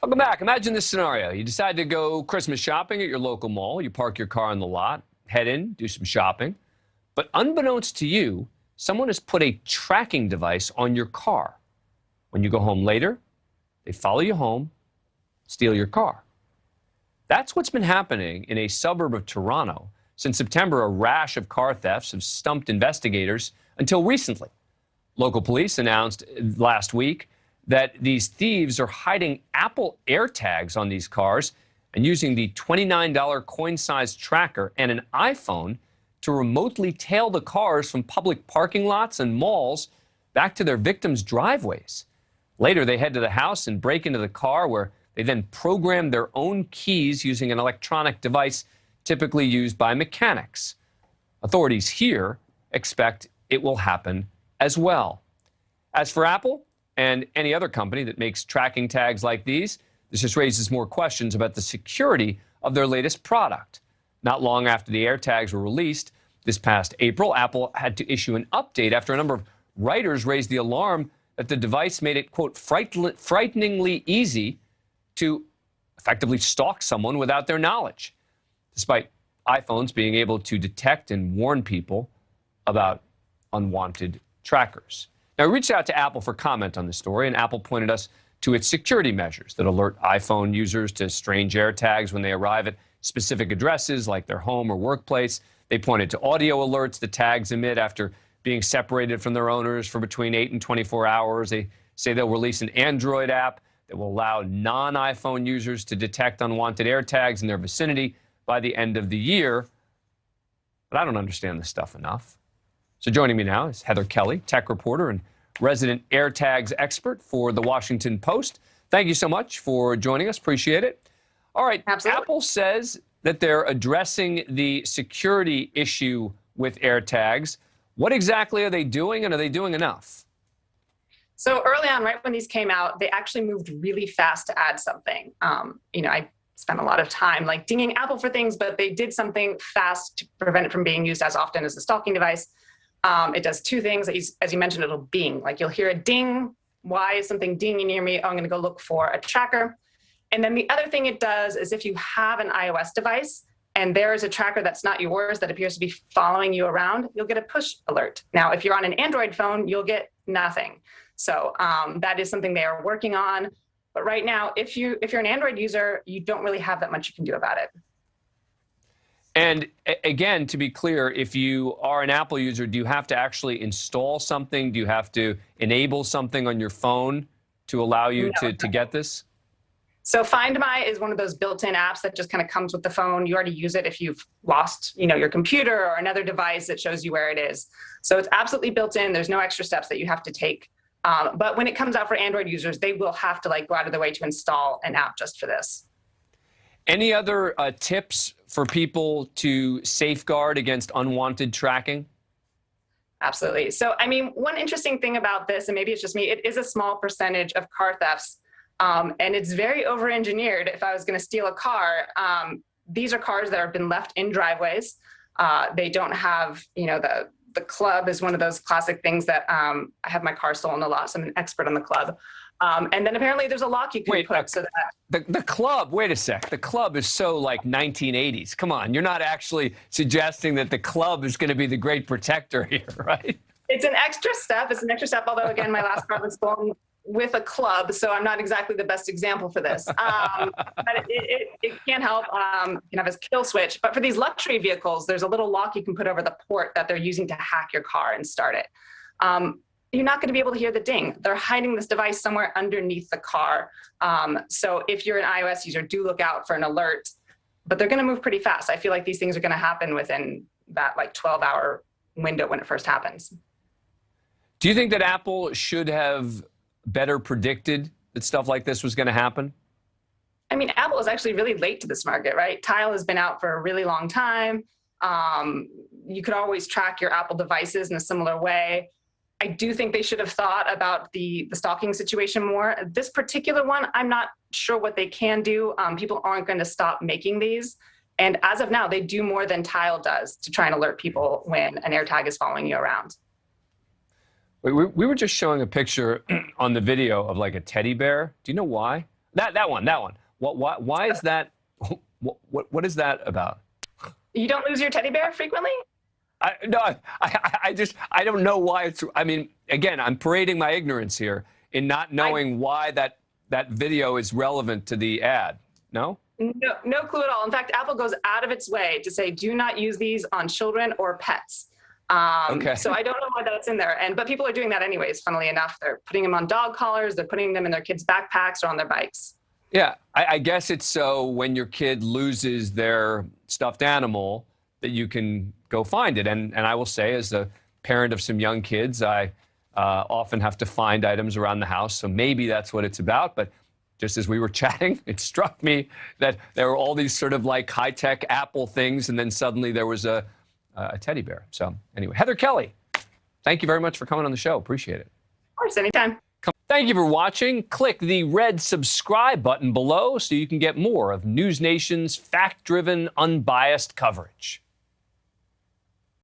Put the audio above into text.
Welcome back. Imagine this scenario. You decide to go Christmas shopping at your local mall. You park your car in the lot, head in, do some shopping. But unbeknownst to you, someone has put a tracking device on your car. When you go home later, they follow you home, steal your car. That's what's been happening in a suburb of Toronto. Since September, a rash of car thefts have stumped investigators until recently. Local police announced last week that these thieves are hiding Apple AirTags on these cars and using the $29 coin-sized tracker and an iPhone to remotely tail the cars from public parking lots and malls back to their victims' driveways. Later, they head to the house and break into the car, where they then program their own keys using an electronic device typically used by mechanics. Authorities here expect it will happen as well. As for Apple and any other company that makes tracking tags like these, this just raises more questions about the security of their latest product. Not long after the AirTags were released this past April, Apple had to issue an update after a number of writers raised the alarm that the device made it, quote, frighteningly easy to effectively stalk someone without their knowledge, despite iPhones being able to detect and warn people about unwanted trackers. Now, we reached out to Apple for comment on this story, and Apple pointed us to its security measures that alert iPhone users to strange AirTags when they arrive at specific addresses like their home or workplace. They pointed to audio alerts the tags emit after being separated from their owners for between 8 and 24 hours. They say they'll release an Android app that will allow non-iPhone users to detect unwanted AirTags in their vicinity by the end of the year. But I don't understand this stuff enough. So joining me now is Heather Kelly, tech reporter and resident AirTags expert for The Washington Post. Thank you so much for joining us. Appreciate it. All right. Absolutely. Apple says that they're addressing the security issue with AirTags. What exactly are they doing, and are they doing enough? So early on, right when these came out, they actually moved really fast to add something. I spent a lot of time like dinging Apple for things, but they did something fast to prevent it from being used as often as a stalking device. It does two things. As you mentioned, it'll bing. Like you'll hear a ding. Why is something dinging near me? Oh, I'm going to go look for a tracker. And then the other thing it does is if you have an iOS device and there is a tracker that's not yours that appears to be following you around, you'll get a push alert. Now, if you're on an Android phone, you'll get nothing. So that is something they are working on. But right now, if you're an Android user, you don't really have that much you can do about it. And again, to be clear, if you are an Apple user, do you have to actually install something? Do you have to enable something on your phone to allow you to get this? So Find My is one of those built-in apps that just kind of comes with the phone. You already use it if you've lost, your computer or another device that shows you where it is. So it's absolutely built in. There's no extra steps that you have to take. But when it comes out for Android users, they will have to go out of their way to install an app just for this. Any other tips for people to safeguard against unwanted tracking? Absolutely. So, one interesting thing about this, and maybe it's just me, it is a small percentage of car thefts, and it's very over-engineered. If I was going to steal a car, these are cars that have been left in driveways. They don't have, the club is one of those classic things that I have my car stolen a lot, so I'm an expert on the club. And then apparently there's a lock you can put so that the club, wait a sec. The club is so like 1980s. Come on, you're not actually suggesting that the club is going to be the great protector here, right? It's an extra step. Although again, my last car was stolen with a club, so I'm not exactly the best example for this. But it can help. You can have a kill switch. But for these luxury vehicles, there's a little lock you can put over the port that they're using to hack your car and start it. You're not going to be able to hear the ding. They're hiding this device somewhere underneath the car. So if you're an iOS user, do look out for an alert. But they're going to move pretty fast. I feel like these things are going to happen within that 12-hour window when it first happens. Do you think that Apple should have better predicted that stuff like this was going to happen? Apple is actually really late to this market, right? Tile has been out for a really long time. You could always track your Apple devices in a similar way. I do think they should have thought about the stalking situation more. This particular one, I'm not sure what they can do. People aren't going to stop making these. And as of now, they do more than Tile does to try and alert people when an AirTag is following you around. We were just showing a picture on the video of like a teddy bear. Do you know why? That one. Why is that? What is that about? You don't lose your teddy bear frequently? I don't know why it's. I mean, again, I'm parading my ignorance here in not knowing why that video is relevant to the ad. No? No clue at all. In fact, Apple goes out of its way to say, do not use these on children or pets. Okay. So I don't know why that's in there. But people are doing that anyways, funnily enough. They're putting them on dog collars. They're putting them in their kids' backpacks or on their bikes. Yeah, I guess it's so when your kid loses their stuffed animal that you can go find it. And I will say, as a parent of some young kids, I often have to find items around the house. So maybe that's what it's about. But just as we were chatting, it struck me that there were all these sort of like high-tech Apple things, and then suddenly there was a teddy bear. So anyway, Heather Kelly, thank you very much for coming on the show. Appreciate it. Of course, anytime. Thank you for watching. Click the red subscribe button below so you can get more of NewsNation's fact-driven, unbiased coverage.